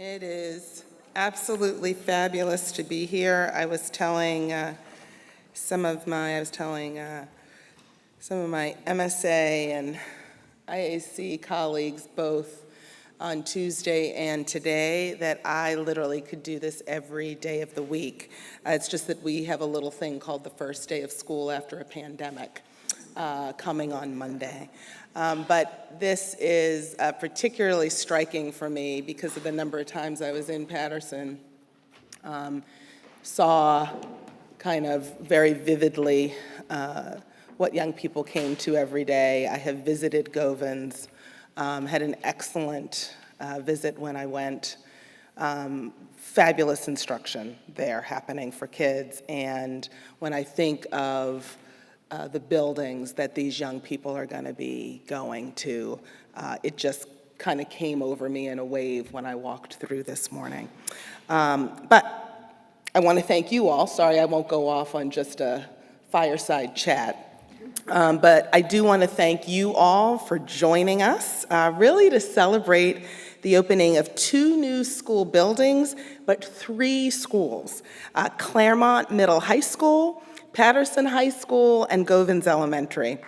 It is absolutely fabulous to be here. I was telling some of my MSA and IAC colleagues both on Tuesday and today that I literally could do this every day of the week. It's just that we have a little thing called the first day of school after a pandemic coming on Monday. But this is particularly striking for me because of the number of times I was in Patterson, saw kind of very vividly what young people came to every day. I have visited Govans, had an excellent visit when I went. Fabulous instruction there happening for kids. And when I think of the buildings that these young people are going to be going to, it just kind of came over me in a wave when I walked through this morning. But I want to thank you all. Sorry, I won't go off on just a fireside chat. But I do want to thank you all for joining us, really to celebrate the opening of 2 new school buildings, but 3 schools, Claremont Middle High School, Patterson High School, and Govans Elementary.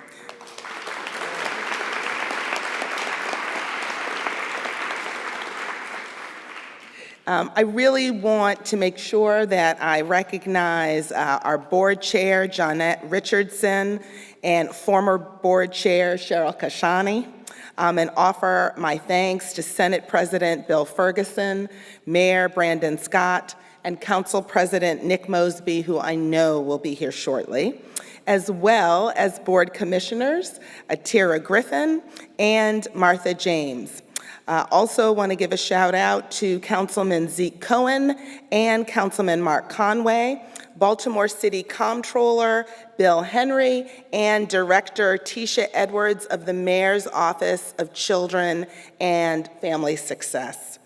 I really want to make sure that I recognize our board chair, Johnette Richardson, and former board chair, Cheryl Kashani, and offer my thanks to Senate President Bill Ferguson, Mayor Brandon Scott, and Council President Nick Mosby, who I know will be here shortly, as well as board commissioners, Atira Griffin and Martha James. Also want to give a shout out to Councilman Zeke Cohen and Councilman Mark Conway, Baltimore City Comptroller Bill Henry, and Director Tisha Edwards of the Mayor's Office of Children and Family Success.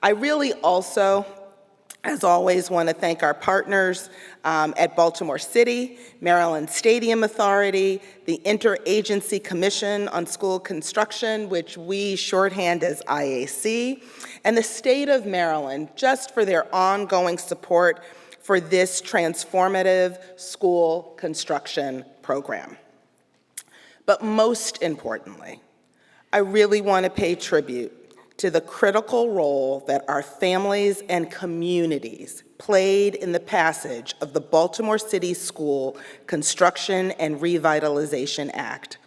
I really also, as always, want to thank our partners at Baltimore City, Maryland Stadium Authority, the Interagency Commission on School Construction, which we shorthand as IAC, and the state of Maryland, just for their ongoing support for this transformative school construction program. But most importantly, I really want to pay tribute to the critical role that our families and communities played in the passage of the Baltimore City School Construction and Revitalization Act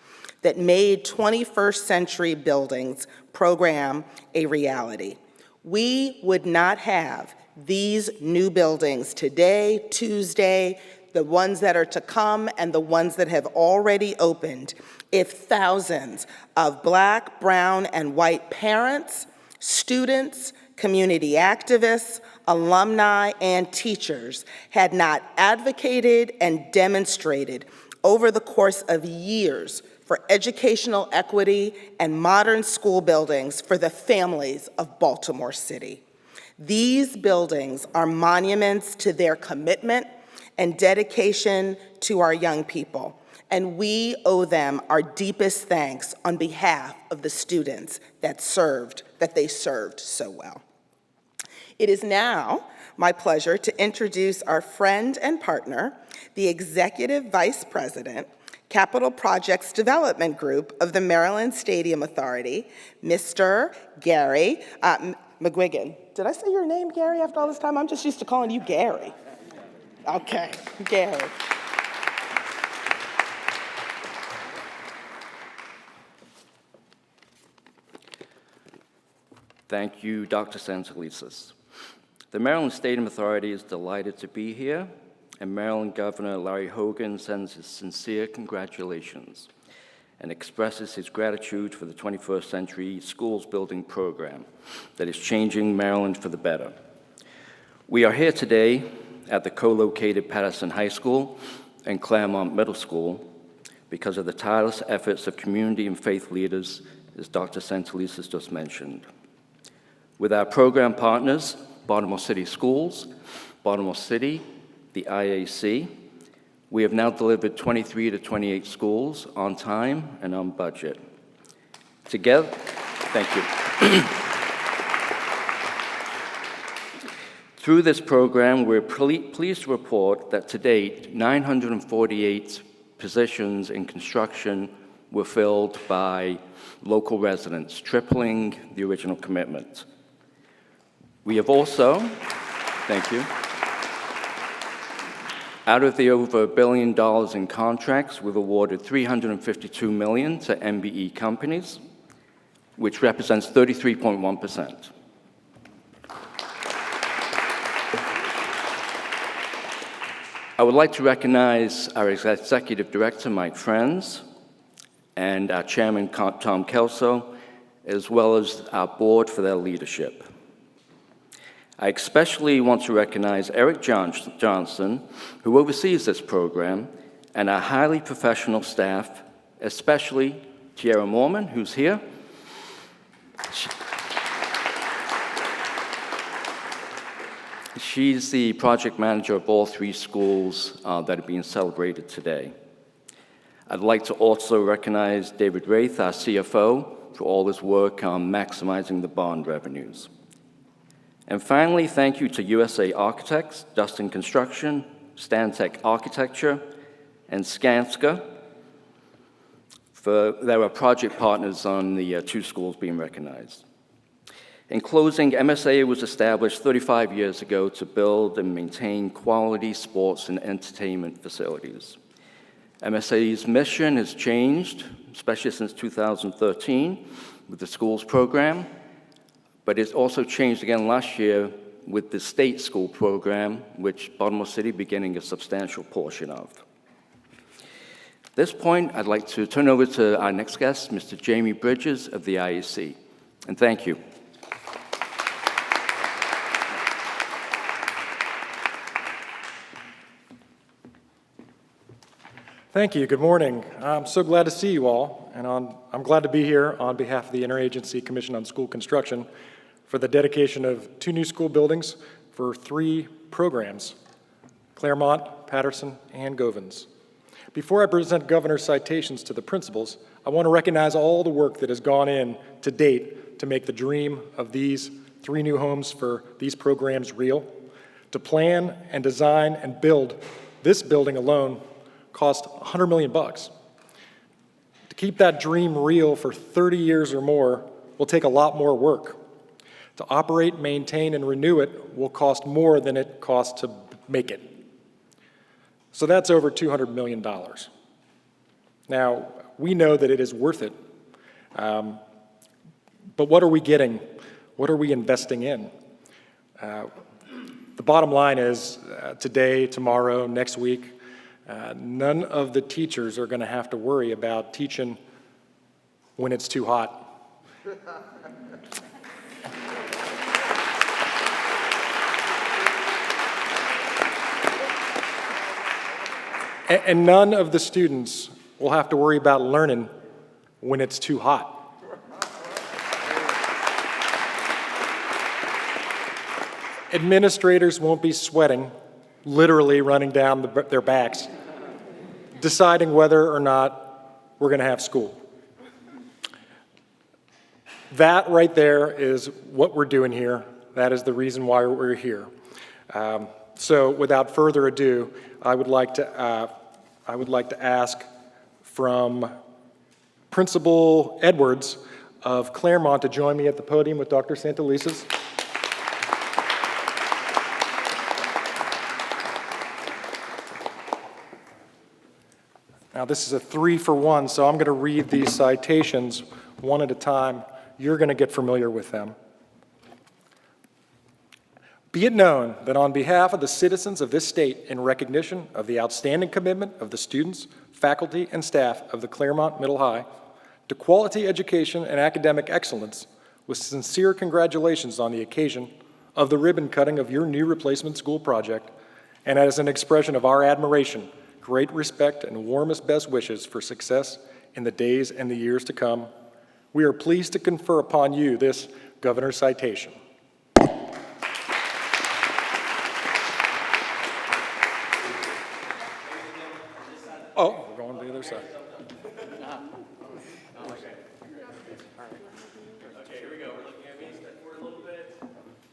that made 21st Century Buildings program a reality. We would not have these new buildings today, Tuesday, the ones that are to come, and the ones that have already opened, if thousands of Black, brown, and white parents, students, community activists, alumni, and teachers had not advocated and demonstrated over the course of years for educational equity and modern school buildings for the families of Baltimore City. These buildings are monuments to their commitment and dedication to our young people, and we owe them our deepest thanks on behalf of the students that they served so well. It is now my pleasure to introduce our friend and partner, the Executive Vice President, Capital Projects Development Group of the Maryland Stadium Authority, Mr. Gary McGuigan. Did I say your name, Gary, after all this time? I'm just used to calling you Gary. Okay, Gary. Thank you, Dr. Santelises. The Maryland Stadium Authority is delighted to be here, and Maryland Governor Larry Hogan sends his sincere congratulations and expresses his gratitude for the 21st Century Schools Building Program that is changing Maryland for the better. We are here today at the co-located Patterson High School and Claremont Middle School because of the tireless efforts of community and faith leaders, as Dr. Santelises just mentioned. With our program partners, Baltimore City Schools, Baltimore City, the IAC, we have now delivered 23 to 28 schools on time and on budget. Together, thank you. Through this program, we're pleased to report that to date, 948 positions in construction were filled by local residents, tripling the original commitment. We have also, thank you, out of the over $1 billion in contracts, we've awarded $352 million to MBE companies, which represents 33.1%. I would like to recognize our Executive Director, Mike Friends, and our Chairman, Tom Kelso, as well as our board for their leadership. I especially want to recognize Eric Johnson, who oversees this program, and our highly professional staff, especially Tiara Mormon, who's here. She's the project manager of all 3 schools that are being celebrated today. I'd like to also recognize David Wraith, our CFO, for all his work on maximizing the bond revenues. And finally, thank you to USA Architects, Dustin Construction, Stantec Architecture, and Skanska. They were project partners on the 2 schools being recognized. In closing, MSA was established 35 years ago to build and maintain quality sports and entertainment facilities. MSA's mission has changed, especially since 2013 with the schools program, but it's also changed again last year with the state school program, which Baltimore City beginning a substantial portion of. At this point, I'd like to turn over to our next guest, Mr. Jamie Bridges of the IEC, and thank you. Thank you. Good morning. I'm so glad to see you all, and I'm glad to be here on behalf of the Interagency Commission on School Construction for the dedication of 2 new school buildings for 3 programs, Claremont, Patterson, and Govans. Before I present governor's citations to the principals, I want to recognize all the work that has gone in to date to make the dream of these 3 new homes for these programs real. To plan and design and build this building alone cost $100 million. To keep that dream real for 30 years or more will take a lot more work. To operate, maintain, and renew it will cost more than it costs to make it. So that's over $200 million. Now, we know that it is worth it, but what are we getting? What are we investing in? The bottom line is today, tomorrow, next week, none of the teachers are going to have to worry about teaching when it's too hot. And none of the students will have to worry about learning when it's too hot. Administrators won't be sweating, literally running down their backs, deciding whether or not we're going to have school. That right there is what we're doing here. That is the reason why we're here. So without further ado, I would like to ask from Principal Edwards of Claremont to join me at the podium with Dr. Santelises. Now this is a 3-for-1, so I'm going to read these citations one at a time. You're going to get familiar with them. Be it known that on behalf of the citizens of this state, in recognition of the outstanding commitment of the students, faculty, and staff of the Claremont Middle High to quality education and academic excellence, with sincere congratulations on the occasion of the ribbon cutting of your new replacement school project, and as an expression of our admiration, great respect, and warmest best wishes for success in the days and the years to come, we are pleased to confer upon you this governor's citation. Oh, we're going to the other side. Okay, here we go. We're looking at me. Step forward a little bit.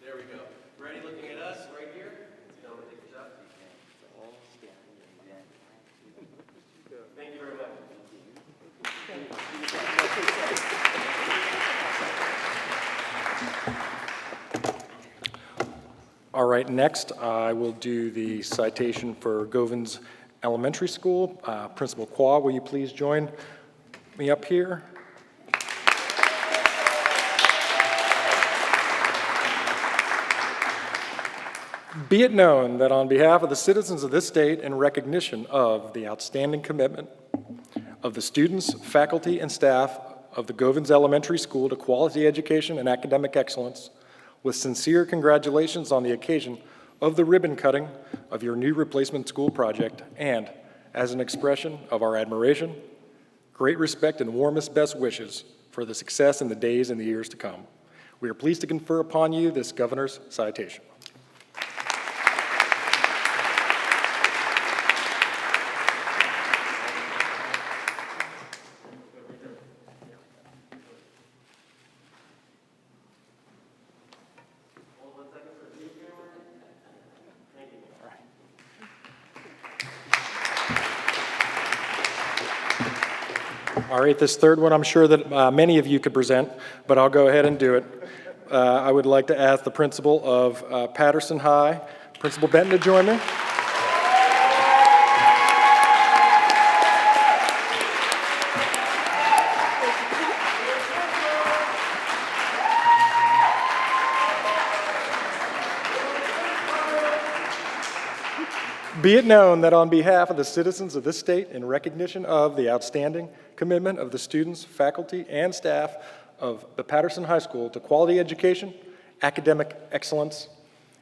There we go. Ready? Looking at us right All right, next I will do the citation for Govans Elementary School. Principal Kwaw, will you please join me up here? Be it known that on behalf of the citizens of this state, in recognition of the outstanding commitment of the students, faculty, and staff of the Govans Elementary School to quality education and academic excellence, with sincere congratulations on the occasion of the ribbon cutting of your new replacement school project, and as an expression of our admiration, great respect, and warmest best wishes for the success in the days and the years to come, we are pleased to confer upon you this governor's citation. All right, this third one I'm sure that many of you could present, but I'll go ahead and do it. I would like to ask the principal of Patterson High, Principal Benton, to join me. Be it known that on behalf of the citizens of this state, in recognition of the outstanding commitment of the students, faculty, and staff of the Patterson High School to quality education, academic excellence,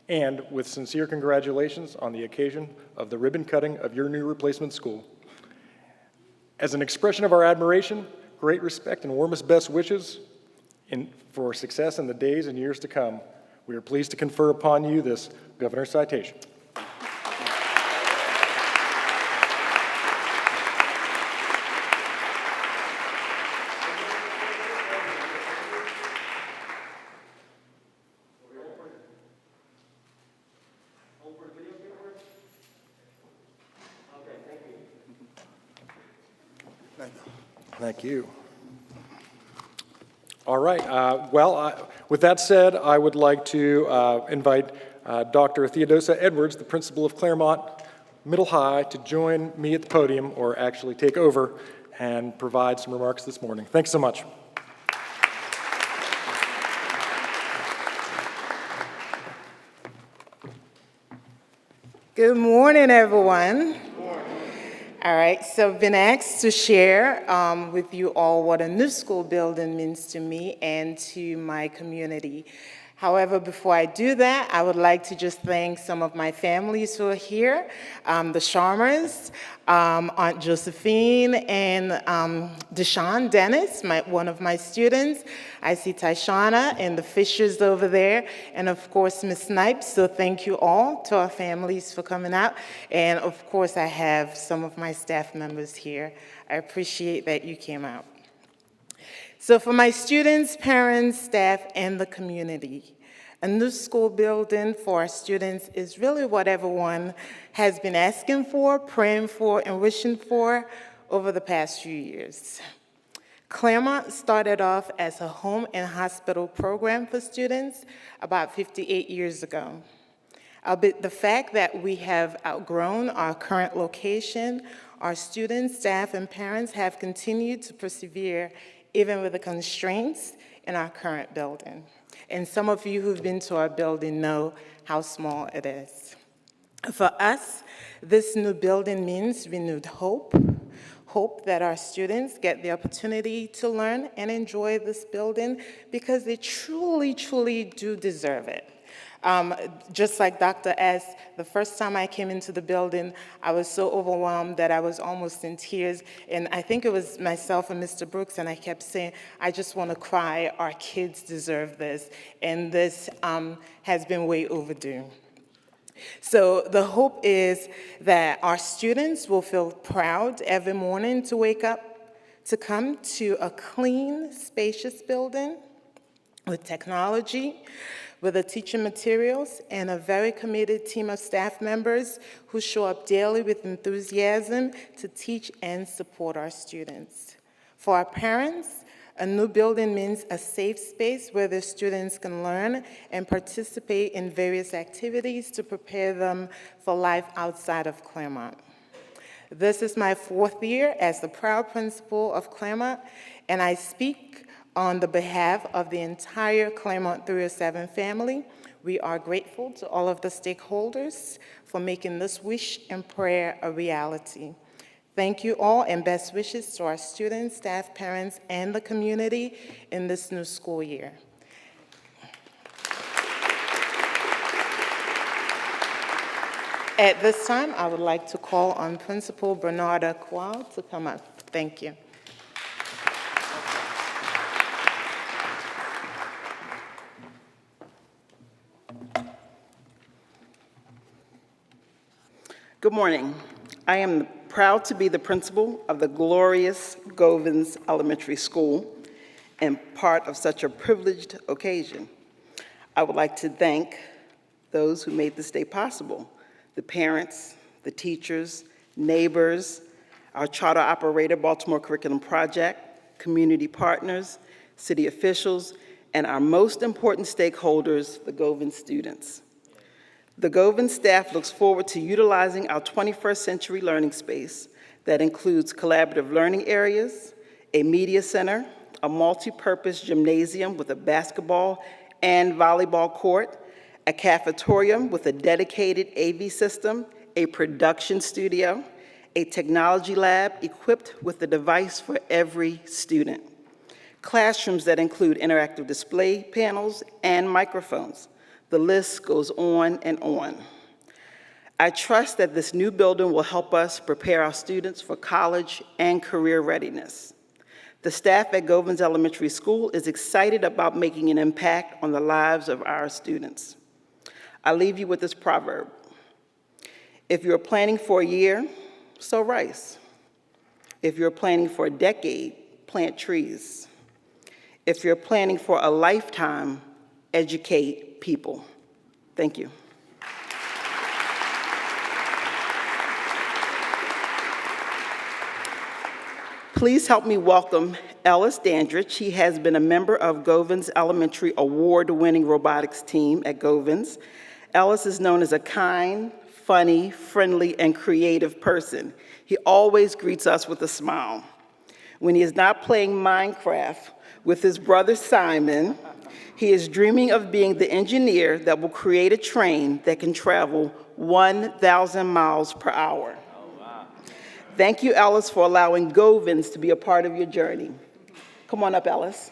and with sincere congratulations on the occasion of the ribbon cutting of your new replacement school. As an expression of our admiration, great respect, and warmest best wishes for success in the days and years to come, we are pleased to confer upon you this governor's citation. Thank you. All right. With that said, I would like to invite Dr. Theodosia Edwards, the principal of Claremont Middle High, to join me at the podium, or actually take over and provide some remarks this morning. Thanks so much. Good morning, everyone. All right, so I've been asked to share with you all what a new school building means to me and to my community. However, before I do that, I would like to just thank some of my families who are here, the Sharmers, Aunt Josephine, and Deshaun Dennis, one of my students. I see Tyshana and the Fishers over there, and of course, Miss Snipes. So thank you all to our families for coming out. And of course, I have some of my staff members here. I appreciate that you came out. So for my students, parents, staff, and the community, a new school building for our students is really what everyone has been asking for, praying for, and wishing for over the past few years. Claremont started off as a home and hospital program for students about 58 years ago. Albeit the fact that we have outgrown our current location, our students, staff, and parents have continued to persevere even with the constraints in our current building. And some of you who've been to our building know how small it is. For us, this new building means renewed hope that our students get the opportunity to learn and enjoy this building because they truly, truly do deserve it. Just like Dr. S., the first time I came into the building, I was so overwhelmed that I was almost in tears. And I think it was myself and Mr. Brooks, and I kept saying, I just want to cry. Our kids deserve this. And this has been way overdue. So the hope is that our students will feel proud every morning to wake up, to come to a clean, spacious building with technology, with the teaching materials, and a very committed team of staff members who show up daily with enthusiasm to teach and support our students. For our parents, A new building means a safe space where the students can learn and participate in various activities to prepare them for life outside of Claremont. This is my 4th year as the proud principal of Claremont, and I speak on the behalf of the entire Claremont 307 family. We are grateful to all of the stakeholders for making this wish and prayer a reality. Thank you all, and best wishes to our students, staff, parents, and the community in this new school year. At this time, I would like to call on Principal Bernarda Kwaw to come up. Thank you. Good morning. I am proud to be the principal of the glorious Govans Elementary School and part of such a privileged occasion. I would like to thank those who made this day possible: the parents, the teachers, neighbors, our charter operator, Baltimore Curriculum Project, community partners, city officials, and our most important stakeholders, the Govans students. The Govans staff looks forward to utilizing our 21st century learning space that includes collaborative learning areas, a media center, a multi-purpose gymnasium with a basketball and volleyball court, a cafetorium with a dedicated AV system, a production studio, a technology lab equipped with a device for every student, classrooms that include interactive display panels and microphones. The list goes on and on. I trust that this new building will help us prepare our students for college and career readiness. The staff at Govans Elementary School is excited about making an impact on the lives of our students. I leave you with this proverb: if you're planning for a year, sow rice. If you're planning for a decade, plant trees. If you're planning for a lifetime, educate people. Thank you. Please help me welcome Ellis Dandridge. He has been a member of Govans Elementary award-winning robotics team at Govans. Ellis is known as a kind, funny, friendly, and creative person. He always greets us with a smile. When he is not playing Minecraft with his brother Simon, he is dreaming of being the engineer that will create a train that can travel 1,000 miles per hour. Thank you, Ellis, for allowing Govans to be a part of your journey. Come on up, Ellis.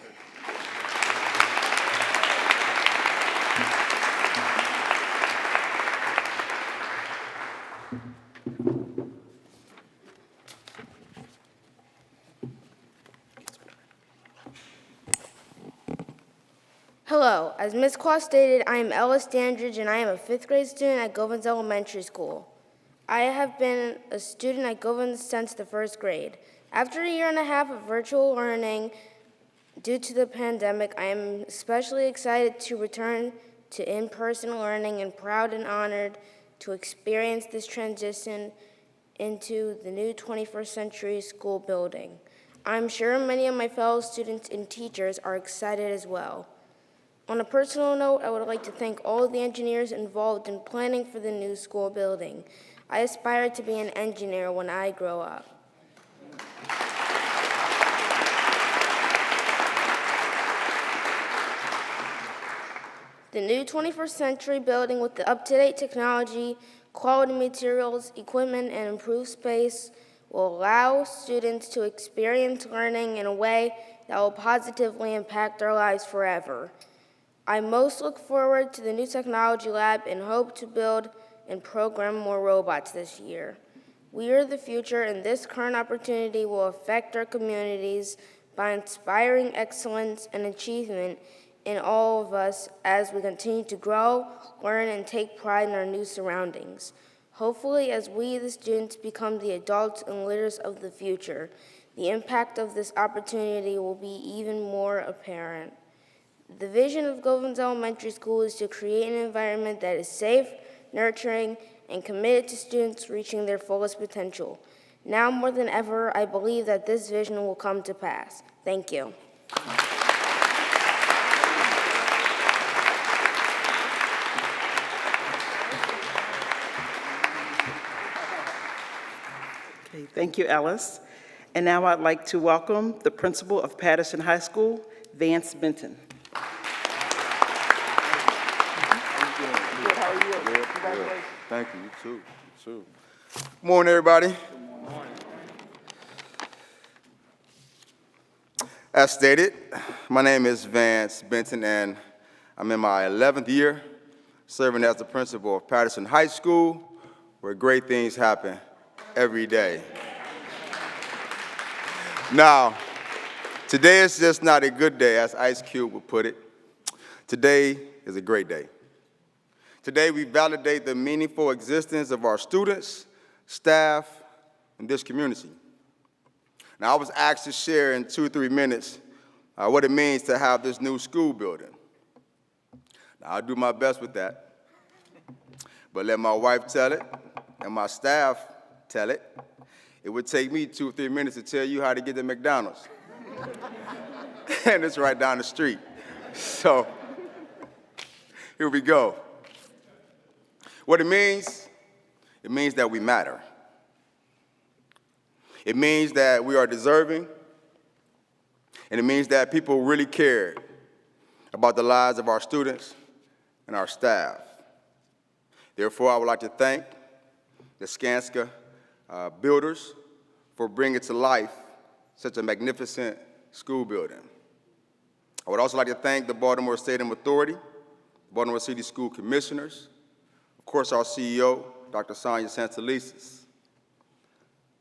Hello, as Ms. Kwaw stated, I am Ellis Dandridge and I am a 5th grade student at Govans Elementary School. I have been a student at Govans since the 1st grade. After a year and a half of virtual learning due to the pandemic, I am especially excited to return to in-person learning and proud and honored to experience this transition into the new 21st century school building. I'm sure many of my fellow students and teachers are excited as well. On a personal note, I would like to thank all of the engineers involved in planning for the new school building. I aspire to be an engineer when I grow up. The new 21st century building with the up-to-date technology, quality materials, equipment, and improved space will allow students to experience learning in a way that will positively impact their lives forever. I most look forward to the new technology lab and hope to build and program more robots this year. We are the future, and this current opportunity will affect our communities by inspiring excellence and achievement in all of us as we continue to grow, learn, and take pride in our new surroundings. Hopefully, as we, the students, become the adults and leaders of the future, the impact of this opportunity will be even more apparent. The vision of Govans Elementary School is to create an environment that is safe, nurturing, and committed to students reaching their fullest potential. Now more than ever, I believe that this vision will come to pass. Thank you. Okay, thank you, Ellis. And now I'd like to welcome the principal of Patterson High School, Vance Benton. Thank you. You too. You too. Good morning, everybody. Good morning. As stated, my name is Vance Benton, and I'm in my 11th year serving as the principal of Patterson High School, where great things happen every day. Now, today is just not a good day, as Ice Cube would put it. Today is a great day. Today, we validate the meaningful existence of our students, staff, and this community. Now, I was asked to share in 2 or 3 minutes what it means to have this new school building. Now, I'll do my best with that, but let my wife tell it and my staff tell it. It would take me 2 or 3 minutes to tell you how to get to McDonald's. And it's right down the street. So, here we go. What it means that we matter. It means that we are deserving, and it means that people really care about the lives of our students and our staff. Therefore, I would like to thank the Skanska builders for bringing to life such a magnificent school building. I would also like to thank the Baltimore Stadium Authority, Baltimore City School Commissioners, of course, our CEO, Dr. Sonja Santelises.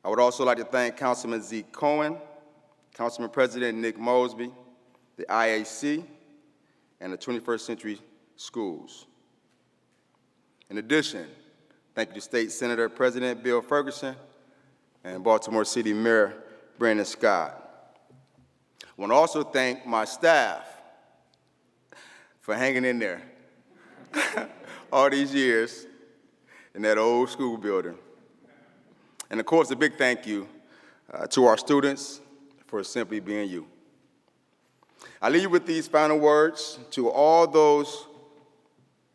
I would also like to thank Councilman Zeke Cohen, Councilman President Nick Mosby, the IAC, and the 21st Century Schools. In addition, thank you to State Senator President Bill Ferguson and Baltimore City Mayor Brandon Scott. I want to also thank my staff for hanging in there all these years in that old school building. And of course, a big thank you to our students for simply being you. I leave you with these final words to all those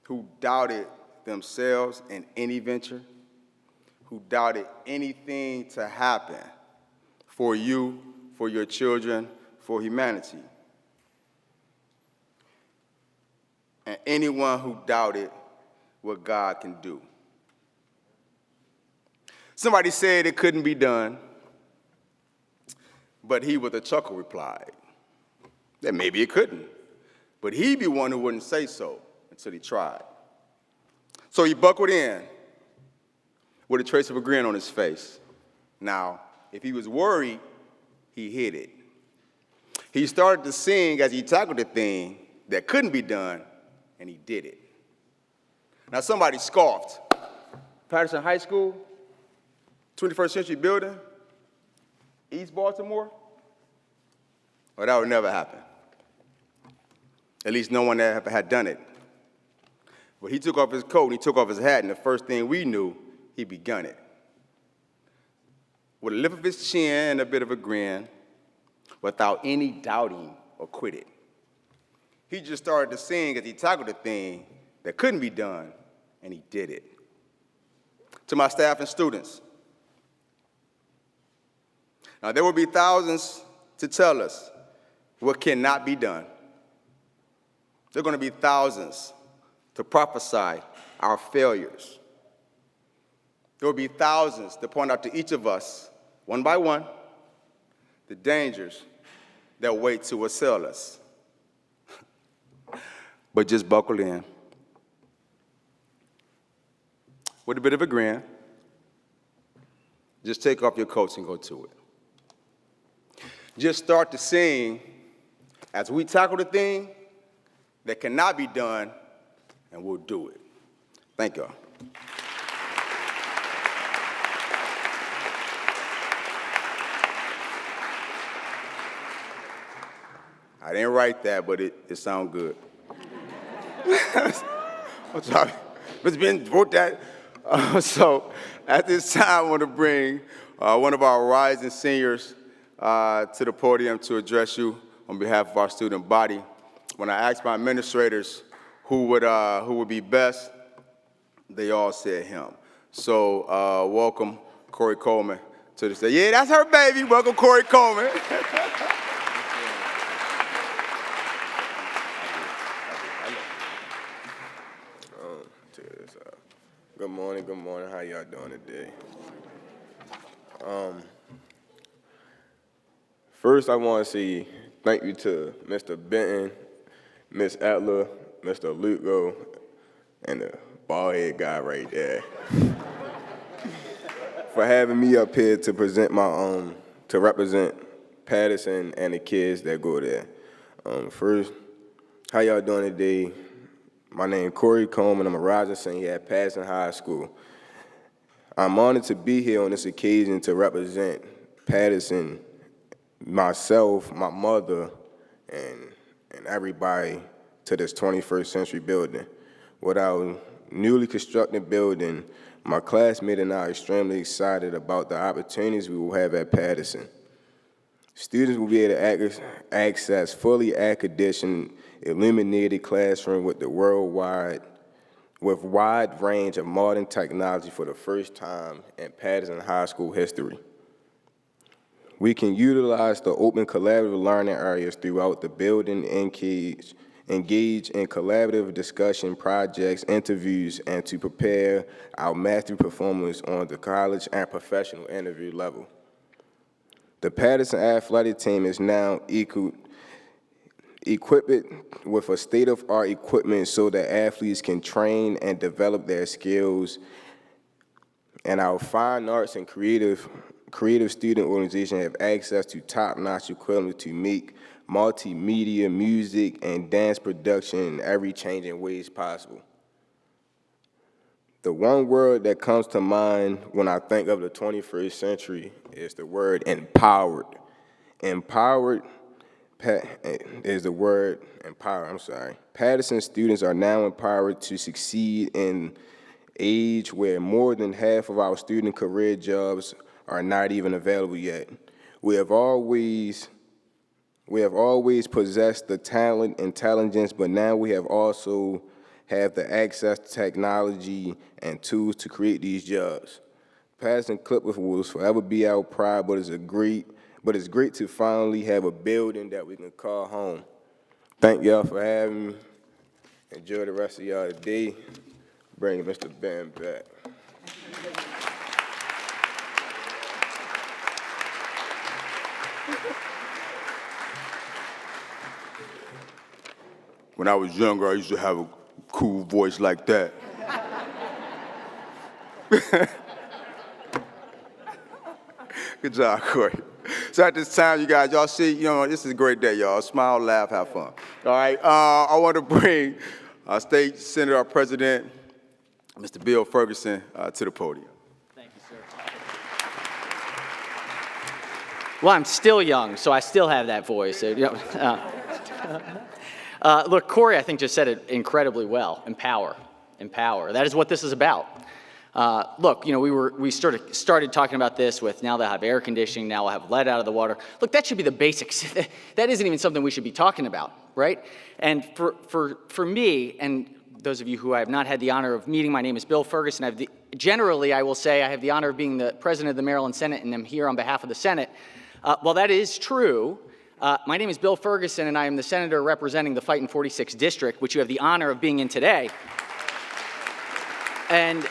who doubted themselves in any venture, who doubted anything to happen for you, for your children, for humanity. And anyone who doubted what God can do. Somebody said it couldn't be done, but he with a chuckle replied that maybe it couldn't, but he'd be one who wouldn't say so until he tried. So he buckled in with a trace of a grin on his face. Now, if he was worried, he hid it. He started to sing as he tackled the thing that couldn't be done, and he did it. Now, somebody scoffed. Patterson High School, 21st Century Building, East Baltimore? Well, that would never happen. At least no one ever had done it. But he took off his coat and he took off his hat, and the first thing we knew, he begun it. With a lift of his chin and a bit of a grin, without any doubting or quitting. He just started to sing as he tackled the thing that couldn't be done, and he did it. To my staff and students, now there will be thousands to tell us what cannot be done. There are going to be thousands to prophesy our failures. There will be thousands to point out to each of us, one by one, the dangers that wait to assail us. But just buckle in. With a bit of a grin, just take off your coats and go to it. Just start to sing as we tackle the thing that cannot be done, and we'll do it. Thank y'all. I didn't write that, but it sounds good. I'm sorry. It's been wrote that. So at this time, I want to bring one of our rising seniors to the podium to address you on behalf of our student body. When I asked my administrators who would be best, they all said him. So welcome Corey Coleman to the stage. Yeah, that's her baby. Welcome Corey Coleman. Good morning. How y'all doing today? First, I want to say thank you to Mr. Benton, Miss Etler, Mr. Lugo, and the bald-head guy right there for having me up here to present to represent Patterson and the kids that go there. First, how y'all doing today? My name is Corey Coleman. I'm a rising senior at Patterson High School. I'm honored to be here on this occasion to represent Patterson, myself, my mother, and everybody to this 21st century building. With our newly constructed building, my classmates and I are extremely excited about the opportunities we will have at Patterson. Students will be able to access fully air-conditioned, illuminated classroom with wide range of modern technology for the first time in Patterson High School history. We can utilize the open collaborative learning areas throughout the building, engage in collaborative discussion projects, interviews, and to prepare our mastery performers on the college and professional interview level. The Patterson athletic team is now equipped with a state-of-the-art equipment so that athletes can train and develop their skills. And our fine arts and creative student organization have access to top-notch equipment to make multimedia, music, and dance production in every changing ways possible. The one word that comes to mind when I think of the 21st century is the word empowered. Empowered is the word empower, Patterson students are now empowered to succeed in age where more than half of our student career jobs are not even available yet. We have always possessed the talent, intelligence, but now we have also have the access to technology and tools to create these jobs. Patterson Clipper will forever be our pride, but it's great to finally have a building that we can call home. Thank y'all for having me. Enjoy the rest of y'all day. Bring Mr. Ben back. When I was younger, I used to have a cool voice like that. Good job, Corey. So at this time, you guys, y'all see, this is a great day, y'all. Smile, laugh, have fun. All right, I want to bring our state senator, our president, Mr. Bill Ferguson, to the podium. Thank you, sir. Well, I'm still young, so I still have that voice. Look, Corey, I think, just said it incredibly well. Empower. That is what this is about. Look, we started talking about this with now they'll have air conditioning, now we'll have lead out of the water. Look, that should be the basics. That isn't even something we should be talking about, right? And for me, and those of you who I have not had the honor of meeting, my name is Bill Ferguson. Generally, I will say I have the honor of being the president of the Maryland Senate, and I'm here on behalf of the Senate. While that is true, my name is Bill Ferguson, and I am the senator representing the Fightin' 46th District, which you have the honor of being in today. And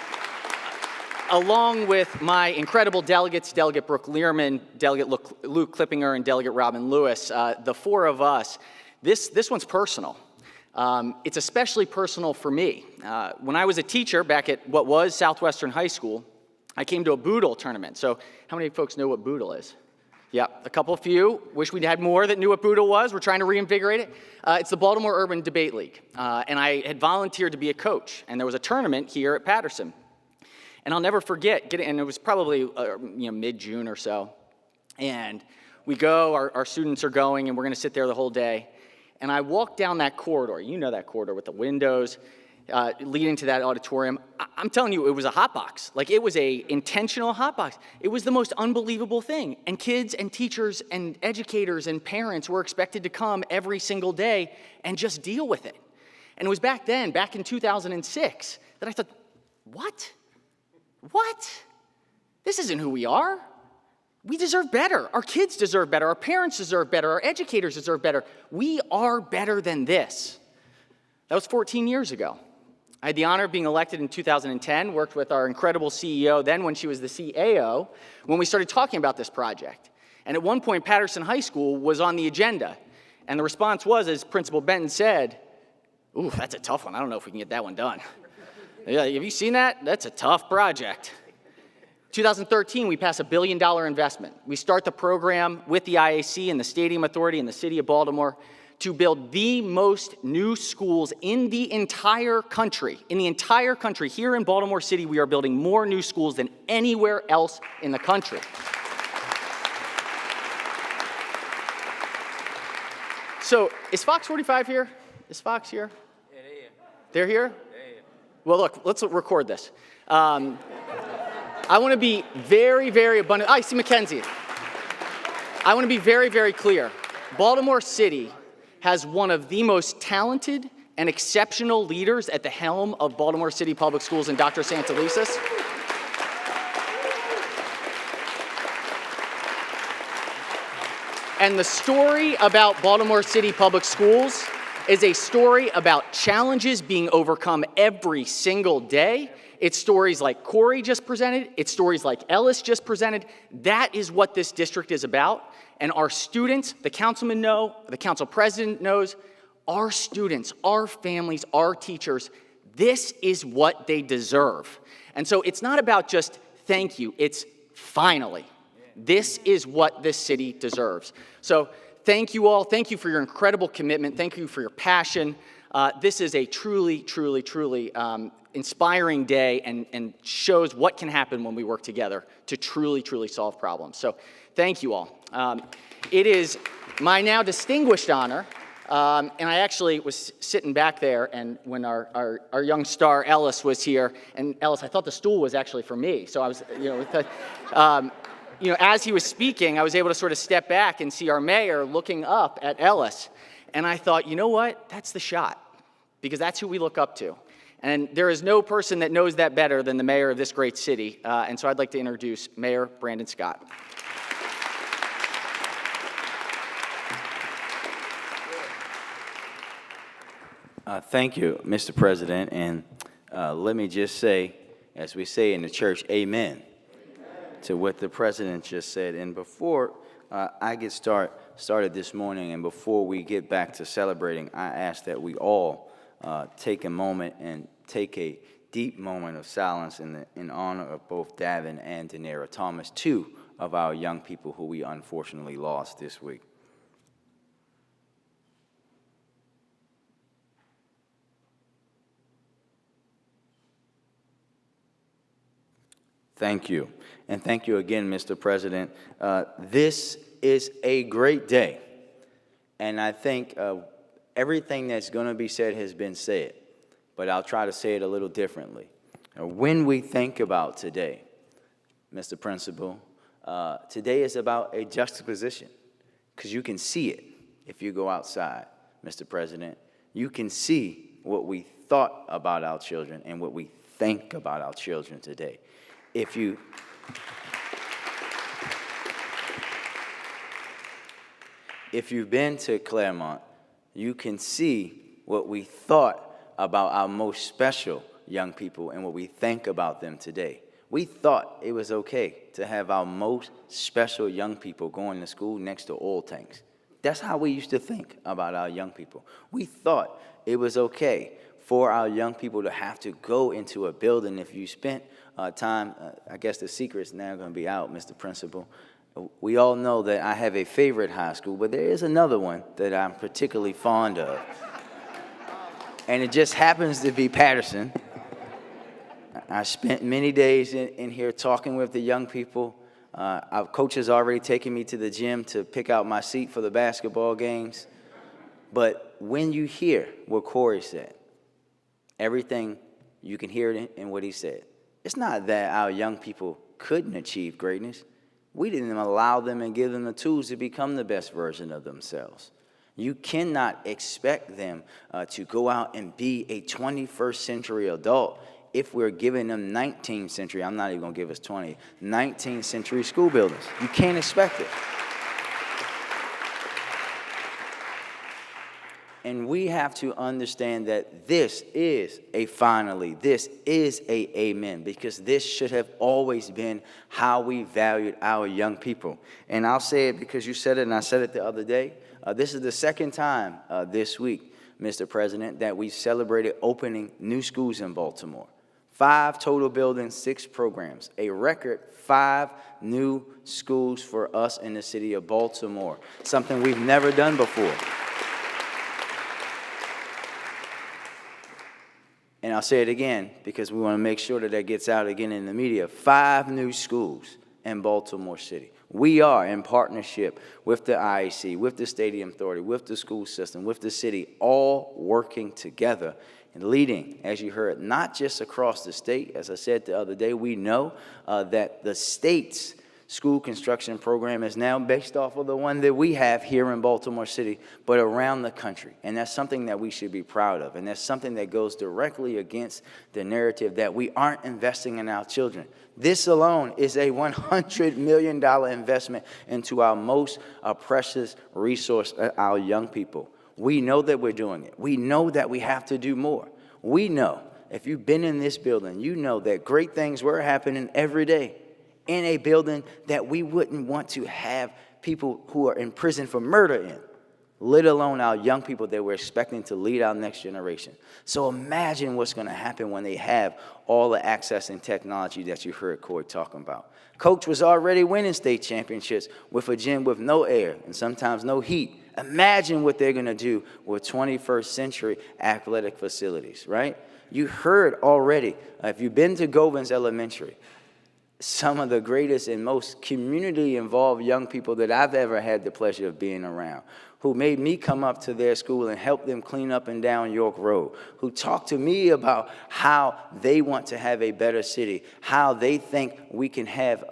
along with my incredible delegates, Delegate Brooke Learman, Delegate Luke Klippinger, and Delegate Robin Lewis, the four of us, this one's personal. It's especially personal for me. When I was a teacher back at what was Southwestern High School, I came to a Boodle tournament. So how many folks know what Boodle is? Yeah, a couple of few. Wish we'd had more that knew what Boodle was. We're trying to reinvigorate it. It's the Baltimore Urban Debate League. And I had volunteered to be a coach. And there was a tournament here at Patterson. And I'll never forget, and it was probably mid-June or so. And we go, our students are going, and we're going to sit there the whole day. And I walk down that corridor. You know that corridor with the windows. leading to that auditorium. I'm telling you, it was a hot box. Like, it was a intentional hot box. It was the most unbelievable thing. And kids and teachers and educators and parents were expected to come every single day and just deal with it. And it was back then, back in 2006, that I thought, what? What? This isn't who we are. We deserve better. Our kids deserve better. Our parents deserve better. Our educators deserve better. We are better than this. That was 14 years ago. I had the honor of being elected in 2010, worked with our incredible CEO then when she was the CAO, when we started talking about this project. And at one point, Patterson High School was on the agenda. And the response was, as Principal Benton said, ooh, that's a tough one. I don't know if we can get that one done. Yeah, have you seen that? That's a tough project. 2013, we pass $1 billion investment. We start the program with the IAC and the Stadium Authority and the City of Baltimore to build the most new schools in the entire country. In the entire country, here in Baltimore City, we are building more new schools than anywhere else in the country. So, is Fox 45 here? Is Fox here? Yeah, they're here. They're here? Yeah. Well, look, let's record this. I want to be very, very abundant. I see Mackenzie. I want to be very, very clear. Baltimore City has one of the most talented and exceptional leaders at the helm of Baltimore City Public Schools in Dr. Santelises. And the story about Baltimore City Public Schools is a story about challenges being overcome every single day. It's stories like Corey just presented. It's stories like Ellis just presented. That is what this district is about. And our students, the councilmen know, the council president knows, our students, our families, our teachers, this is what they deserve. And so it's not about just thank you, it's finally. This is what this city deserves. So thank you all. Thank you for your incredible commitment. Thank you for your passion. This is a truly, truly, truly inspiring day and shows what can happen when we work together to truly, truly solve problems. So thank you all. It is my now distinguished honor, and I actually was sitting back there, and when our young star Ellis was here, and Ellis, I thought the stool was actually for me, so I was, as he was speaking, I was able to sort of step back and see our mayor looking up at Ellis, and I thought, you know what, that's the shot, because that's who we look up to. And there is no person that knows that better than the mayor of this great city, and so I'd like to introduce Mayor Brandon Scott. Thank you, Mr. President, and let me just say, as we say in the church, amen, to what the president just said. And before I get started this morning, and before we get back to celebrating, I ask that we all take a moment and take a deep moment of silence in honor of both Davin and Daenerys Thomas, two of our young people who we unfortunately lost this week. Thank you. And thank you again, Mr. President. This is a great day. And I think everything that's going to be said has been said. But I'll try to say it a little differently. When we think about today, Mr. Principal, today is about a juxtaposition. Because you can see it if you go outside, Mr. President. You can see what we thought about our children and what we think about our children today. If you've been to Claremont, you can see what we thought about our most special young people and what we think about them today. We thought it was okay to have our most special young people going to school next to oil tanks. That's how we used to think about our young people. We thought it was okay for our young people to have to go into a building. If you spent time, I guess the secret's now going to be out, Mr. Principal. We all know that I have a favorite high school, but there is another one that I'm particularly fond of. And it just happens to be Patterson. I spent many days in here talking with the young people. Our coach has already taken me to the gym to pick out my seat for the basketball games. But when you hear what Corey said, Everything, you can hear it in what he said. It's not that our young people couldn't achieve greatness. We didn't allow them and give them the tools to become the best version of themselves. You cannot expect them to go out and be a 21st century adult if we're giving them 19th century, I'm not even going to give us 20, 19th century school buildings. You can't expect it. And we have to understand that this is a finally, this is a amen, because this should have always been how we valued our young people. And I'll say it because you said it and I said it the other day. This is the second time this week, Mr. President, that we celebrated opening new schools in Baltimore. 5 total buildings, 6 programs, a record 5 new schools for us in the city of Baltimore, something we've never done before. And I'll say it again because we want to make sure that that gets out again in the media. 5 new schools in Baltimore City. We are in partnership with the IAC, with the Stadium Authority, with the school system, with the city, all working together and leading, as you heard, not just across the state. As I said the other day, we know that the state's school construction program is now based off of the one that we have here in Baltimore City, but around the country. And that's something that we should be proud of. And that's something that goes directly against the narrative that we aren't investing in our children. This alone is a $100 million investment into our most precious resource, our young people. We know that we're doing it. We know that we have to do more. We know, if you've been in this building, you know that great things were happening every day in a building that we wouldn't want to have people who are in prison for murder in, let alone our young people that we're expecting to lead our next generation. So imagine what's going to happen when they have all the access and technology that you heard Corey talking about. Coach was already winning state championships with a gym with no air and sometimes no heat. Imagine what they're going to do with 21st century athletic facilities, right? You heard already, if you've been to Govans Elementary, some of the greatest and most community-involved young people that I've ever had the pleasure of being around, who made me come up to their school and help them clean up and down York Road, who talked to me about how they want to have a better city, how they think we can have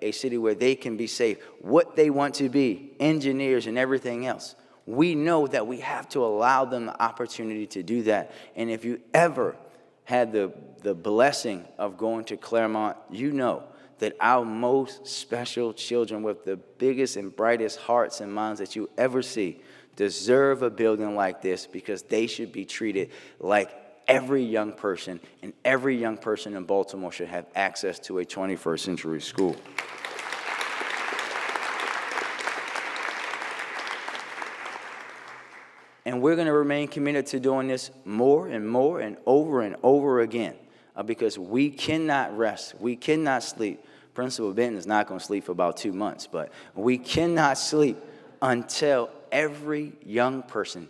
a city where they can be safe, what they want to be, engineers and everything else. We know that we have to allow them the opportunity to do that. And if you ever had the blessing of going to Claremont, you know that our most special children with the biggest and brightest hearts and minds that you ever see deserve a building like this, because they should be treated like every young person, and every young person in Baltimore should have access to a 21st century school. And we're going to remain committed to doing this more and more and over again, because we cannot rest. We cannot sleep. Principal Benton is not going to sleep for about 2 months, but we cannot sleep until every young person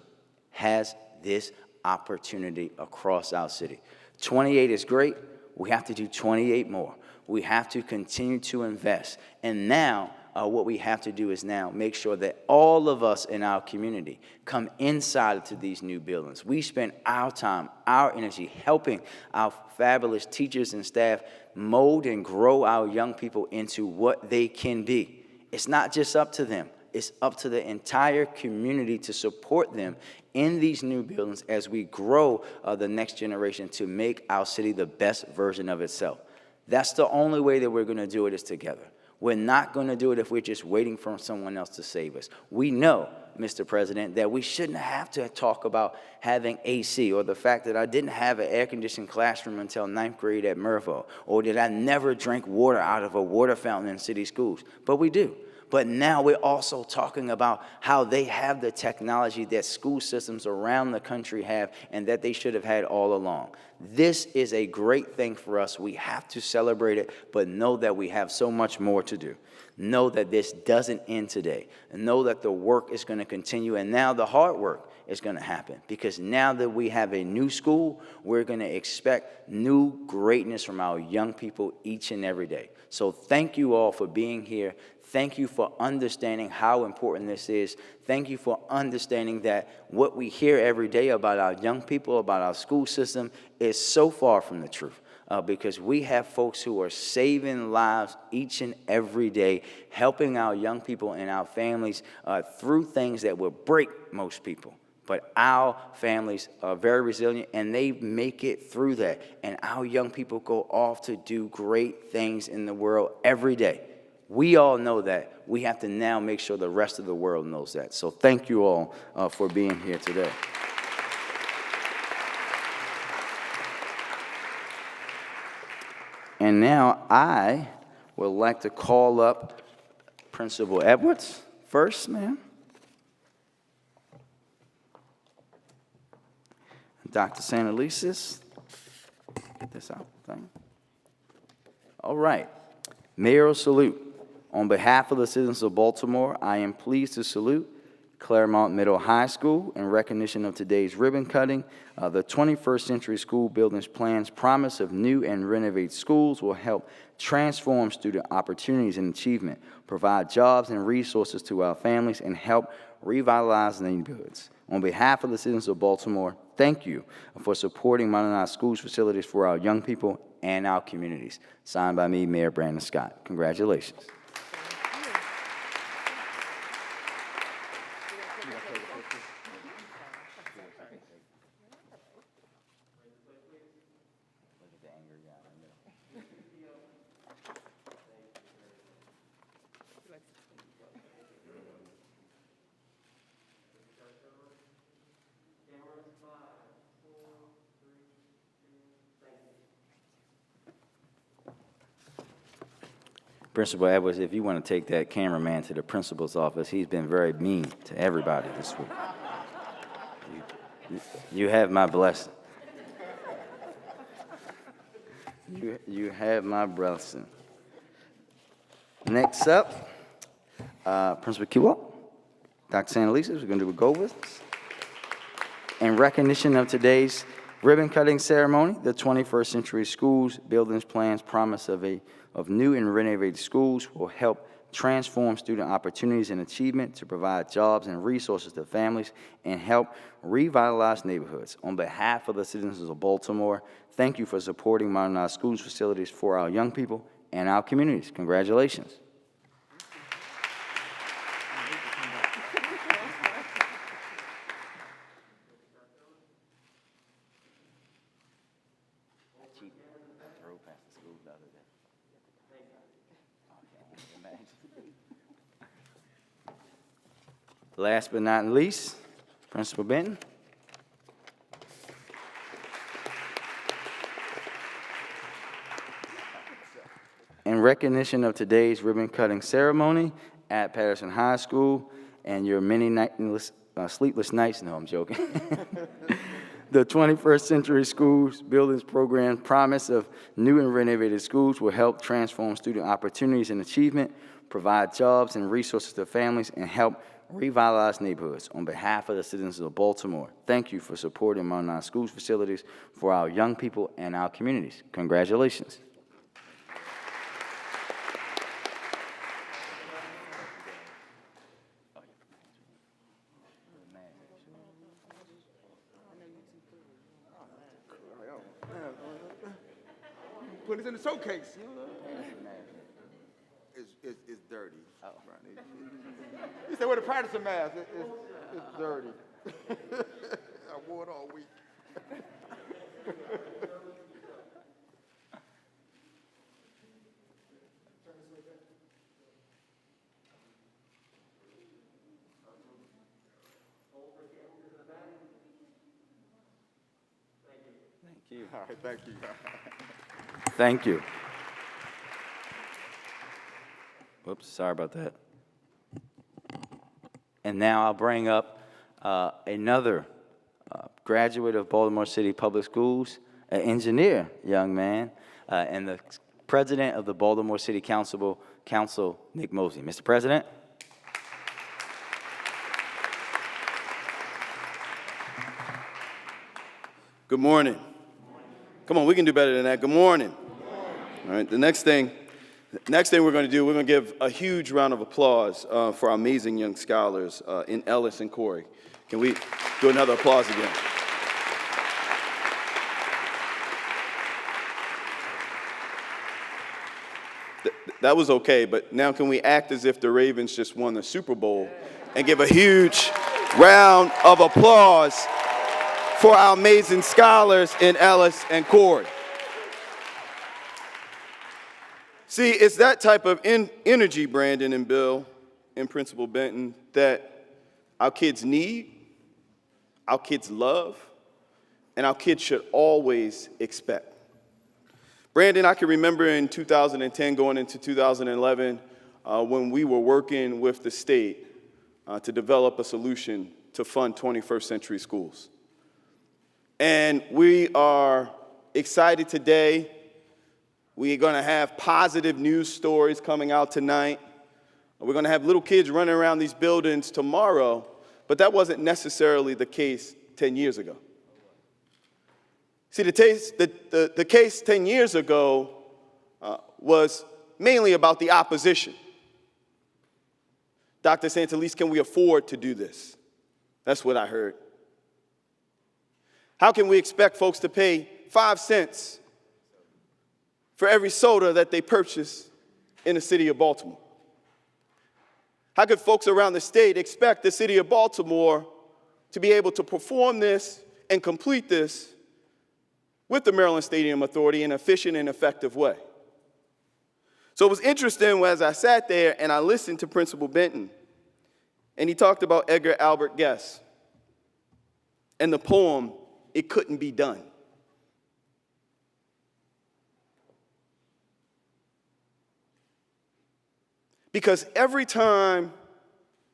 has this opportunity across our city. 28 is great. We have to do 28 more. We have to continue to invest. And now, what we have to do is now make sure that all of us in our community come inside to these new buildings. We spend our time, our energy helping our fabulous teachers and staff mold and grow our young people into what they can be. It's not just up to them. It's up to the entire community to support them in these new buildings as we grow the next generation to make our city the best version of itself. That's the only way that we're going to do it, is together. We're not going to do it if we're just waiting for someone else to save us. We know, Mr. President, that we shouldn't have to talk about having AC, or the fact that I didn't have an air-conditioned classroom until 9th grade at Mervo, or that I never drank water out of a water fountain in city schools. But we do. But now we're also talking about how they have the technology that school systems around the country have and that they should have had all along. This is a great thing for us. We have to celebrate it, but know that we have so much more to do. Know that this doesn't end today. And know that the work is going to continue. And now the hard work is going to happen. Because now that we have a new school, we're going to expect new greatness from our young people each and every day. So thank you all for being here. Thank you for understanding how important this is. Thank you for understanding that what we hear every day about our young people, about our school system, is so far from the truth. Because we have folks who are saving lives each and every day, helping our young people and our families through things that will break most people. But our families are very resilient, and they make it through that. And our young people go off to do great things in the world every day. We all know that. We have to now make sure the rest of the world knows that. So thank you all for being here today. And now I would like to call up Principal Edwards first, ma'am. Dr. Santelises. Get this out. Thing. All right. Mayoral salute. On behalf of the citizens of Baltimore, I am pleased to salute Claremont Middle High School in recognition of today's ribbon cutting. The 21st Century School Buildings Plan's promise of new and renovated schools will help transform student opportunities and achievement, provide jobs and resources to our families, and help revitalize neighborhoods. On behalf of the citizens of Baltimore, thank you for supporting modernized schools facilities for our young people and our communities. Signed by me, Mayor Brandon Scott. Congratulations. Principal Edwards, if you want to take that cameraman to the principal's office, he's been very mean to everybody this week. You have my blessing. You have my blessing. Next up, Principal Kwaw, Dr. Santelises, we're going to do a Govans. In recognition of today's ribbon cutting ceremony, the 21st Century Schools Buildings Plan's promise of new and renovated schools will help transform student opportunities and achievement to provide jobs and resources to families and help revitalize neighborhoods. On behalf of the citizens of Baltimore, thank you for supporting modernized schools facilities for our young people and our communities. Congratulations. Last but not least, Principal Benton. In recognition of today's ribbon cutting ceremony at Patterson High School and your many sleepless nights, no, I'm joking. The 21st Century Schools Buildings Program promise of new and renovated schools will help transform student opportunities and achievement, provide jobs and resources to families, and help revitalize neighborhoods. On behalf of the citizens of Baltimore, thank you for supporting modernized schools facilities for our young people and our communities. Congratulations. Put it in the showcase. It's dirty. Oh. He said, "Where the Patterson mask? It's dirty." I wore it all week. Thank you. All right, thank you. Thank you. Whoops, sorry about that. And now I'll bring up another graduate of Baltimore City Public Schools, an engineer, young man, and the president of the Baltimore City Council, Nick Mosby. Mr. President. Good morning. Come on, we can do better than that. Good morning. All right, the next thing we're going to do, we're going to give a huge round of applause for our amazing young scholars in Ellis and Corey. Can we do another applause again? That was okay, but now can we act as if the Ravens just won the Super Bowl and give a huge round of applause for our amazing scholars in Ellis and Corey. See, it's that type of energy, Brandon and Bill and Principal Benton, that our kids need, our kids love, and our kids should always expect. Brandon, I can remember in 2010 going into 2011 when we were working with the state to develop a solution to fund 21st century schools. And we are excited today. We're going to have positive news stories coming out tonight. We're going to have little kids running around these buildings tomorrow, but that wasn't necessarily the case 10 years ago. See, the case 10 years ago was mainly about the opposition. Dr. Santelises, can we afford to do this? That's what I heard. How can we expect folks to pay 5 cents for every soda that they purchase in the city of Baltimore? How could folks around the state expect the city of Baltimore to be able to perform this and complete this with the Maryland Stadium Authority in an efficient and effective way? So it was interesting as I sat there and I listened to Principal Benton, and he talked about Edgar Albert Guest and the poem, "It Couldn't Be Done." Because every time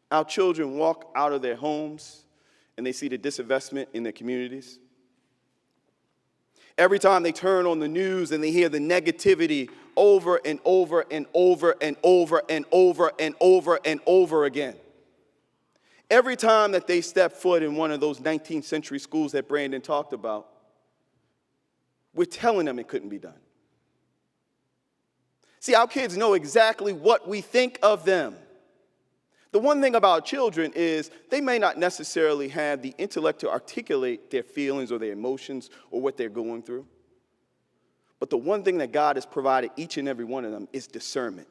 our children walk out of their homes and they see the disinvestment in their communities, every time they turn on the news and they hear the negativity over and over and over and over and over and over and over again, every time that they step foot in one of those 19th century schools that Brandon talked about, we're telling them it couldn't be done. See, our kids know exactly what we think of them. The one thing about children is they may not necessarily have the intellect to articulate their feelings or their emotions or what they're going through. But the one thing that God has provided each and every one of them is discernment.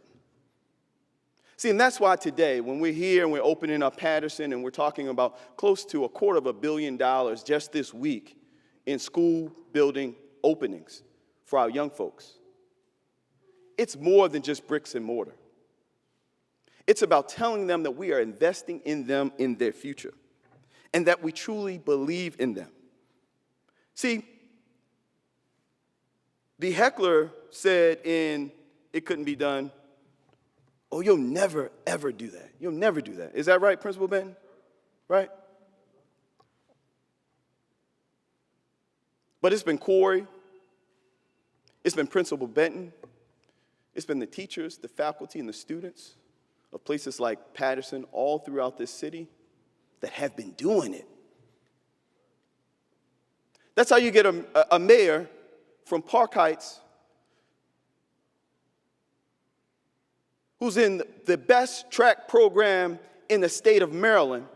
See, and that's why today, when we're here and we're opening up Patterson and we're talking about close to $250 million just this week in school building openings for our young folks, it's more than just bricks and mortar. It's about telling them that we are investing in them in their future and that we truly believe in them. See, the heckler said in "It Couldn't Be Done," "Oh, you'll never, ever do that. You'll never do that." Is that right, Principal Benton? Right? But it's been Corey. It's been Principal Benton. It's been the teachers, the faculty, and the students of places like Patterson all throughout this city that have been doing it. That's how you get a mayor from Park Heights who's in the best track program in the state of Maryland,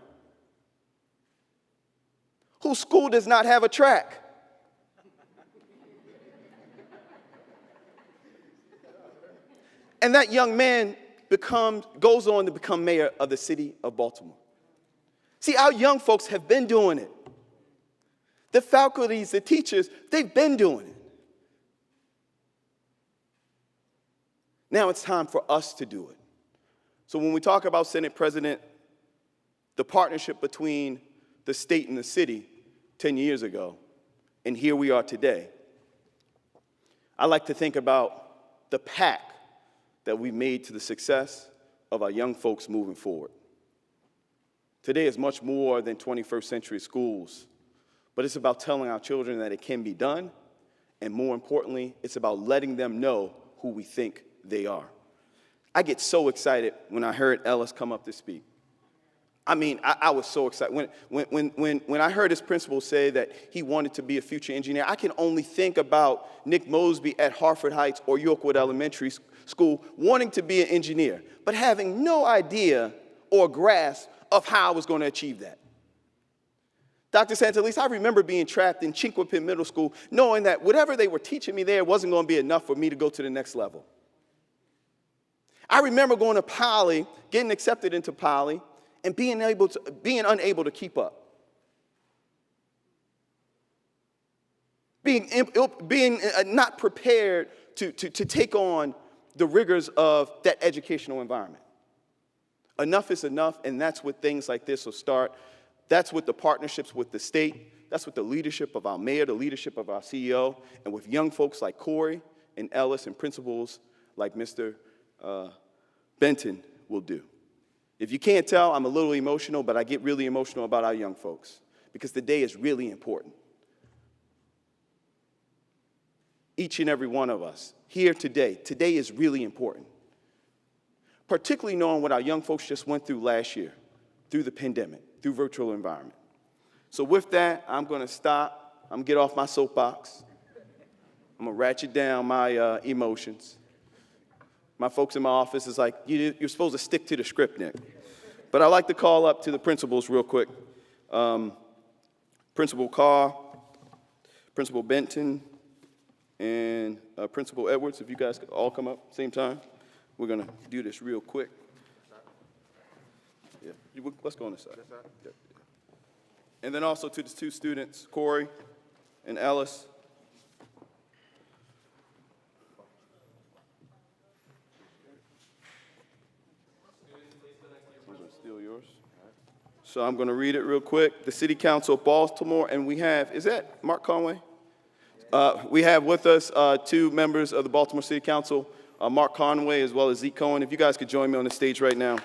whose school does not have a track. And that young man goes on to become mayor of the city of Baltimore. See, our young folks have been doing it. The faculties, the teachers, they've been doing it. Now it's time for us to do it. So when we talk about Senate President, the partnership between the state and the city 10 years ago, and here we are today, I like to think about the pact that we made to the success of our young folks moving forward. Today is much more than 21st century schools, but it's about telling our children that it can be done, and more importantly, it's about letting them know who we think they are. I get so excited when I heard Ellis come up to speak. I mean, I was so excited. When I heard his principal say that he wanted to be a future engineer, I can only think about Nick Mosby at Hartford Heights or Yorkwood Elementary School wanting to be an engineer, but having no idea or grasp of how I was going to achieve that. Dr. Santelises, I remember being trapped in Chinquapin Middle School, knowing that whatever they were teaching me there wasn't going to be enough for me to go to the next level. I remember going to Poly, getting accepted into Poly, and being unable to keep up. Being not prepared to take on the rigors of that educational environment. Enough is enough, and that's what things like this will start. That's with the partnerships with the state. That's with the leadership of our mayor, the leadership of our CEO, and with young folks like Corey and Ellis and principals like Mr. Benton will do. If you can't tell, I'm a little emotional, but I get really emotional about our young folks because the day is really important. Each and every one of us here today is really important, particularly knowing what our young folks just went through last year, through the pandemic, through virtual environment. So with that, I'm going to stop. I'm going to get off my soapbox. I'm going to ratchet down my emotions. My folks in my office is like, you're supposed to stick to the script, Nick. But I'd like to call up to the principals real quick. Principal Kwaw, Principal Benton, and Principal Edwards, if you guys could all come up at the same time. We're going to do this real quick. Yeah, let's go on this side. Yeah. And then also to the two students, Corey and Ellis. So I'm going to read it real quick. The City Council of Baltimore, and we have, is that Mark Conway? We have with us two members of the Baltimore City Council, Mark Conway as well as Zeke Cohen. If you guys could join me on the stage right now.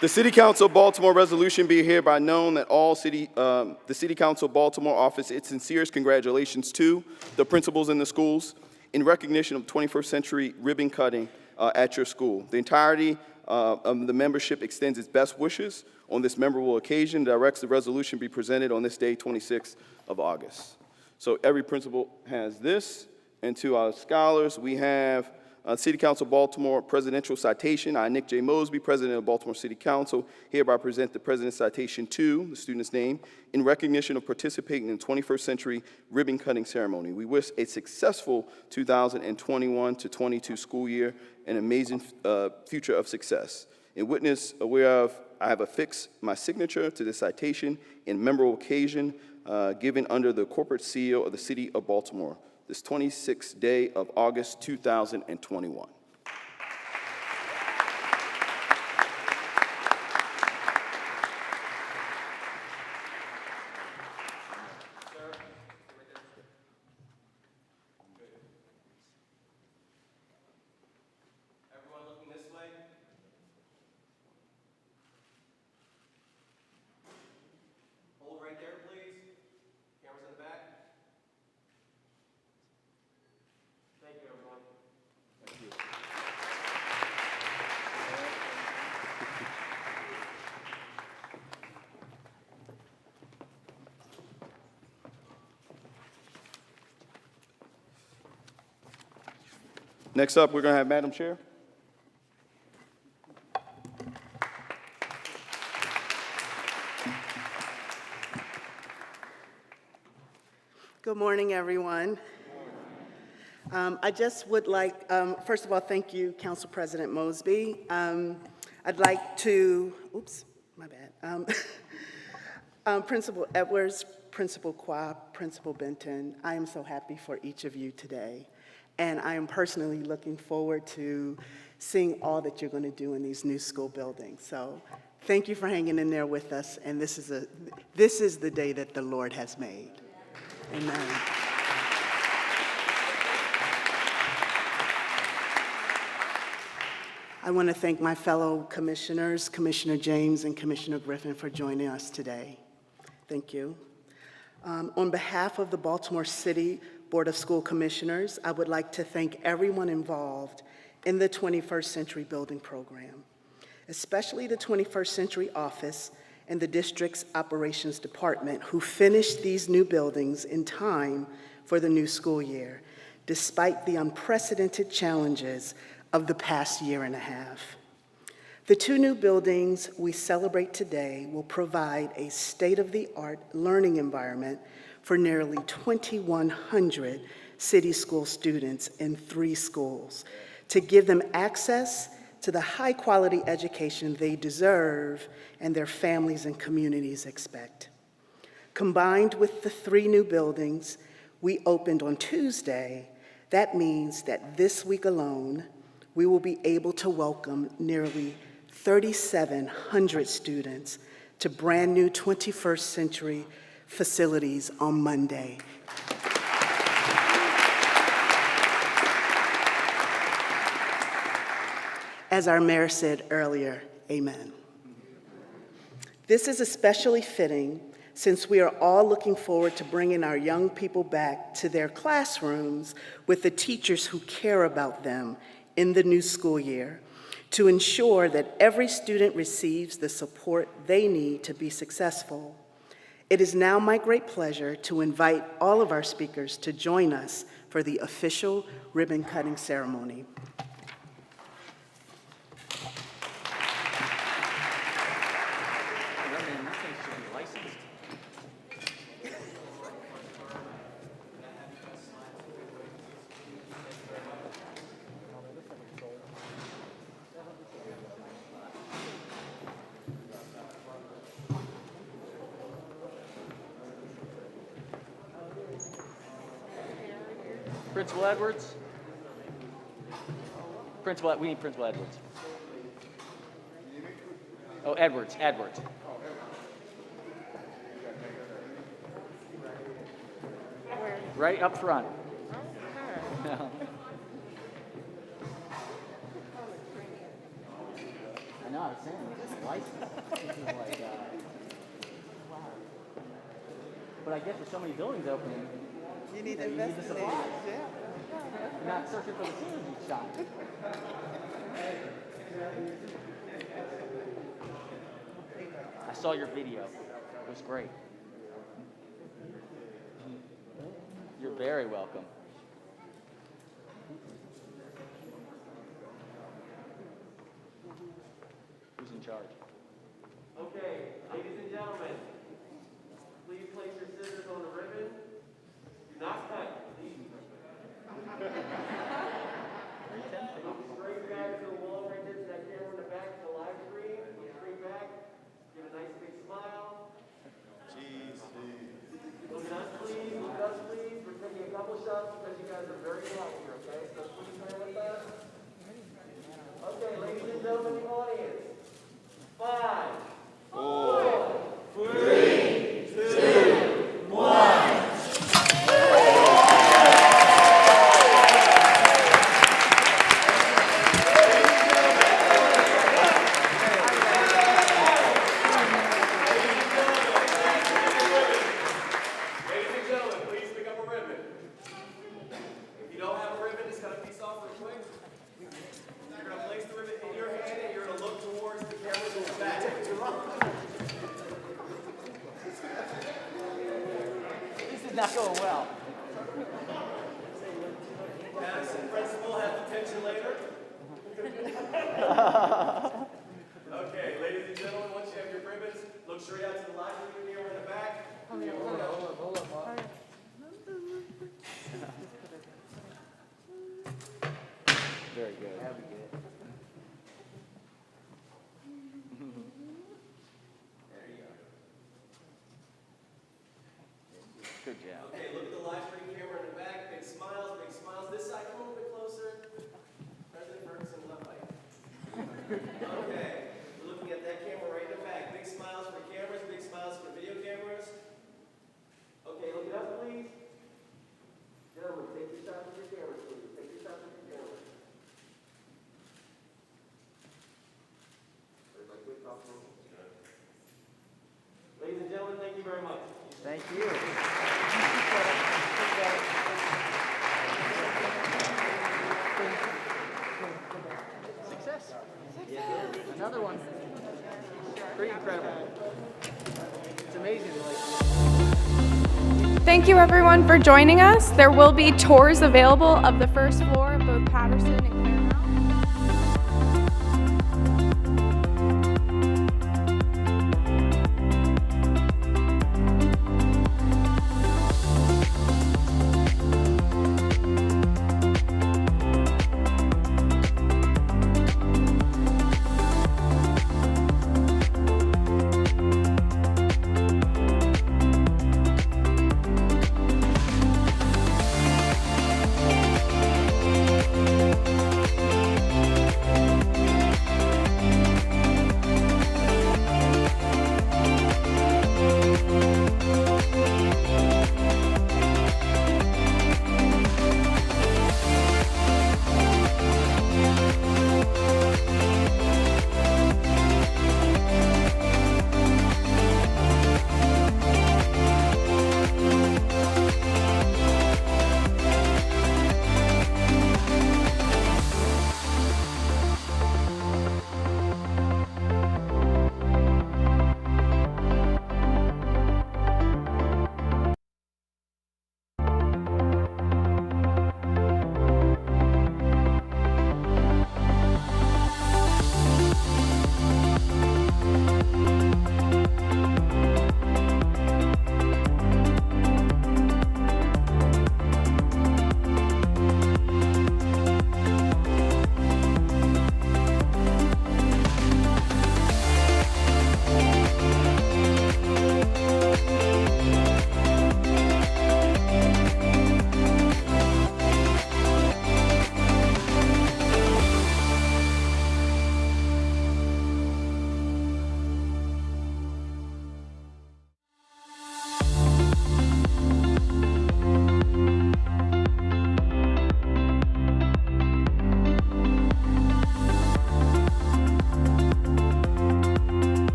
The City Council of Baltimore resolution be hereby known that the City Council of Baltimore offers its sincerest congratulations to the principals in the schools in recognition of 21st century ribbon cutting at your school. The entirety of the membership extends its best wishes on this memorable occasion, directs the resolution be presented on this day, 26th of August. So every principal has this, and to our scholars, we have City Council of Baltimore Presidential Citation. I, Nick J. Mosby, President of Baltimore City Council, hereby present the President's Citation to the student's name in recognition of participating in the 21st century ribbon cutting ceremony. We wish a successful 2021 to 22 school year, an amazing future of success. In witness whereof, I have affixed my signature to the citation in memorable occasion given under the corporate seal of the City of Baltimore, this 26th day of August 2021. Everyone looking this way? Hold right there, please. Cameras in the back. Thank you, everyone. Thank you. Next up, we're going to have Madam Chair. Good morning, everyone. I just would like, first of all, thank you, Council President Mosby. I'd like to, oops, my bad. Principal Edwards, Principal Kwaw, Principal Benton, I am so happy for each of you today. And I am personally looking forward to seeing all that you're going to do in these new school buildings. So thank you for hanging in there with us. And this is the day that the Lord has made. Amen. I want to thank my fellow commissioners, Commissioner James and Commissioner Griffin, for joining us today. Thank you. On behalf of the Baltimore City Board of School Commissioners, I would like to thank everyone involved in the 21st Century Building Program. especially the 21st Century Office and the district's operations department, who finished these new buildings in time for the new school year, despite the unprecedented challenges of the past year and a half. The two new buildings we celebrate today will provide a state-of-the-art learning environment for nearly 2,100 city school students in 3 schools to give them access to the high-quality education they deserve and their families and communities expect. Combined with the 3 new buildings we opened on Tuesday, that means that this week alone, we will be able to welcome nearly 3,700 students to brand new 21st century facilities on Monday. As our mayor said earlier, amen. This is especially fitting since we are all looking forward to bringing our young people back to their classrooms with the teachers who care about them in the new school year to ensure that every student receives the support they need to be successful. It is now my great pleasure to invite all of our speakers to join us for the official ribbon-cutting ceremony. Principal Edwards? We need Principal Edwards. Oh, Edwards. Right up front. No. I know, I was saying, this is license. This is like, wow. But I guess with so many buildings opening, you need the supplies. Yeah. You're not searching for the scenes each time. I saw your video. It was great. You're very welcome. Who's in charge? Okay, ladies and gentlemen, please place your scissors on the ribbon. Do not cut. Straight back to the wall right there, to that camera in the back, to the live screen. Straight back. Give a nice big smile. Cheese. Look at us, please. Look at us, please. We're taking a couple shots because you guys are very loud here, okay? So please bear with us. Okay, ladies and gentlemen, the audience. 5, 4, 3, 2, 1. Not going well. Patterson principal, have detention later. Okay, ladies and gentlemen, once you have your ribbons, look straight out to the live video camera in the back. Hold up. Very good. Good job. Okay, look at the live stream camera in the back. Big smiles, big smiles. This side, come a little bit closer. President Ferguson, left leg. Okay, we're looking at that camera right in the back. Big smiles for cameras, big smiles for video cameras. Okay, look it up, please. Gentlemen, take your shots with your cameras, please. Take your shots with your cameras. Everybody quick, talk to them. Ladies and gentlemen, thank you very much. Thank you. Success. Another one. It's amazing. Thank you everyone for joining us. There will be tours available of the first floor of both Patterson and Claremont.